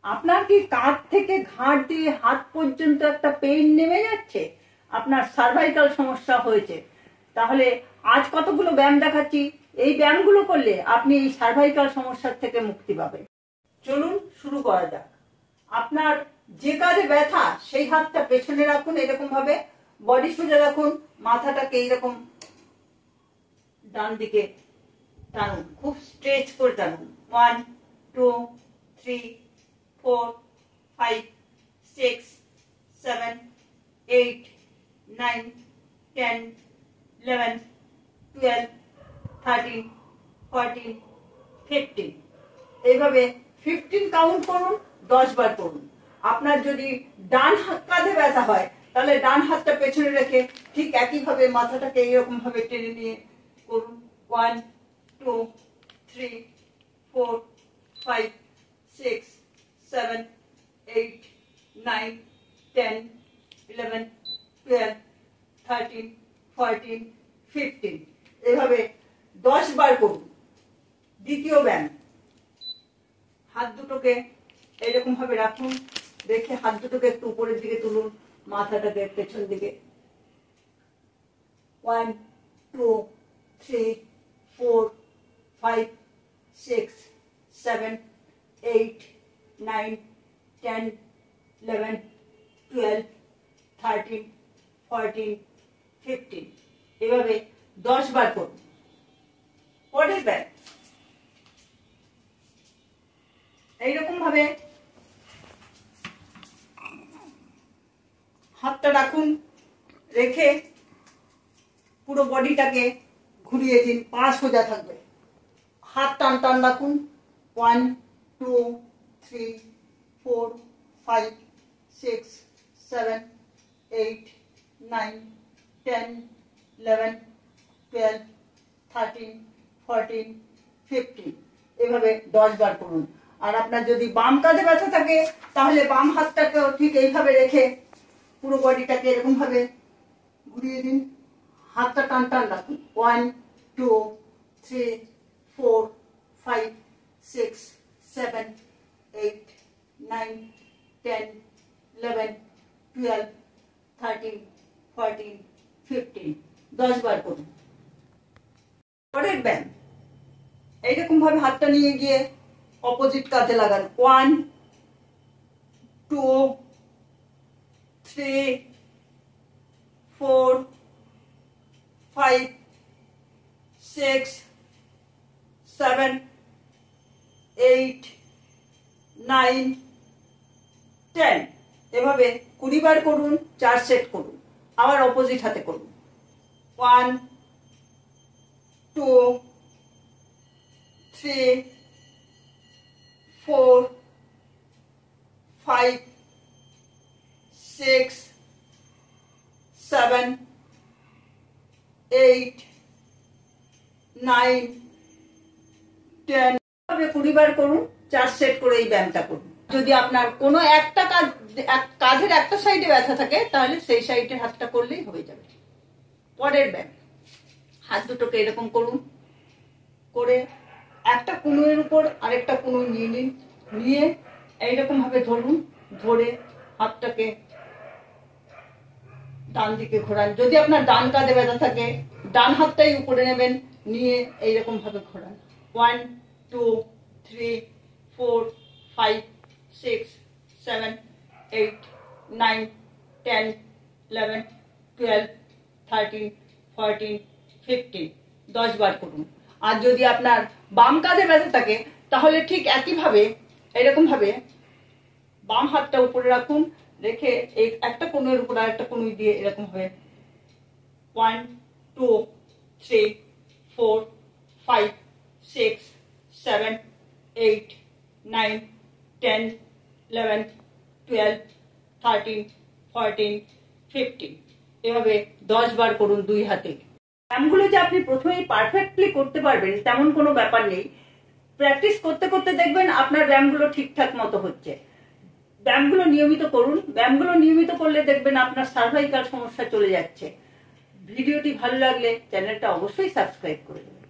আপনার কি কাঁধ থেকে ঘাড় দিয়ে হাত পর্যন্ত একটা পেইন নেমে যাচ্ছে, আপনার সার্ভাইকাল সমস্যা হয়েছে, তাহলে আজ কতগুলো ব্যায়াম দেখাচ্ছি। এই ব্যায়ামগুলো করলে আপনি এই সার্ভাইকাল সমস্যার থেকে মুক্তি পাবেন। চলুন শুরু করা যাক। আপনার যে কাজে ব্যথা সেই হাতটা পেছনে রাখুন, এরকম ভাবে বডি সোজা রাখুন, মাথাটাকে এইরকম ডান দিকে টানুন, খুব স্ট্রেচ করে টানুন। 1 2 3 4 5 6 7 8 9 10 11 12 13 14 15 এইভাবে 15 কাউন্ট করুন, 10 বার করুন। আপনার যদি ডান হাত কাঁধে ব্যথা হয় তাহলে ডান হাতটা পেছনে রেখে ঠিক একইভাবে মাথাটাকে এইরকম ভাবে টেনে নিয়ে করুন। 1 2 3 4 5 6 7 8 9 10 11 12 13 14 15 এভাবে 10 বার করুন। দ্বিতীয় ব্যায়াম, হাত দুটোকে এইরকম ভাবে রাখুন, রেখে হাত দুটোকে একটু উপরের দিকে তুলুন, মাথাটাকে পেছন দিকে। 1 2 3 4 5 6 7 8 9 10 11 12 13 14 15 এভাবে 10 বার করুন। পরের ব্যায়াম, এইরকম ভাবে হাতটা রাখুন, রেখে পুরো বডিটাকে ঘুরিয়ে দিন, পা সোজা থাকবে, হাত টান টান রাখুন। 1 2 3 4 5 6 7 8 9 10 11 12 13 14 15 এভাবে 10 বার করুন। আর আপনার যদি বাম কাঁধে ব্যথা থাকে তাহলে বাম হাতটাকেও ঠিক এইভাবে রেখে পুরো বডিটাকে এরকম ভাবে ঘুরিয়ে দিন, হাতটা টান টান রাখুন। 1 2 3 4 5 6 7 8 9 10 11 12 13 14 15 10 বার করুন। পরের ব্যায়াম, এইরকম ভাবে হাতটা নিয়ে গিয়ে অপোজিট কাঁধে লাগান। 1 2 3 4 5 6 7 8 9 10 এভাবে 20 বার করুন, 4 সেট করুন। আবার অপোজিট হাতে করুন। 1 2 3 4 5 6 7 8 9 10 20 বার করুন, 4 সেট করে এই ব্যায়ামটা করুন। যদি আপনার কোনো একটা কাঁধের একটা সাইডে ব্যথা থাকে তাহলে সেই সাইডের হাতটা করলেই হয়ে যাবে। পরের ব্যায়াম, হাত দুটোকে এরকম করুন, করে একটা কুনুয়ের উপর আরেকটা কুনু নিয়ে নিন, নিয়ে এইরকম ভাবে ধরুন, ধরে হাতটাকে ডান দিকে ঘোরান। যদি আপনার ডান কাঁধে ব্যথা থাকে ডান হাতটাই উপরে নেবেন, নিয়ে এইরকম ভাবে ঘোরান। 1 2 3 4 5 6 7 8 9 10 11 12 13 14 15 10 বার করুন। আর যদি আপনার বাম কাঁধে ব্যথা থাকে তাহলে ঠিক একইভাবে এরকম ভাবে বাম হাতটা উপরে রাখুন, রেখে একটা কোণের উপর আরেকটা কোণ দিয়ে এরকম ভাবে 1 2 3 4 5 6 7 8 9 10 11 12 13 14 15 এভাবে 10 বার করুন দুই হাতে। ব্যায়ামগুলো যে আপনি প্রথমেই পারফেক্টলি করতে পারবেন তেমন কোনো ব্যাপার নেই। প্র্যাকটিস করতে করতে দেখবেন আপনার ব্যায়ামগুলো ঠিকঠাক মতো হচ্ছে। ব্যায়ামগুলো নিয়মিত করুন, ব্যায়ামগুলো নিয়মিত করলে দেখবেন আপনার সার্ভাইকাল সমস্যা চলে যাচ্ছে। ভিডিওটি ভালো লাগলে চ্যানেলটা অবশ্যই সাবস্ক্রাইব করে দেবেন।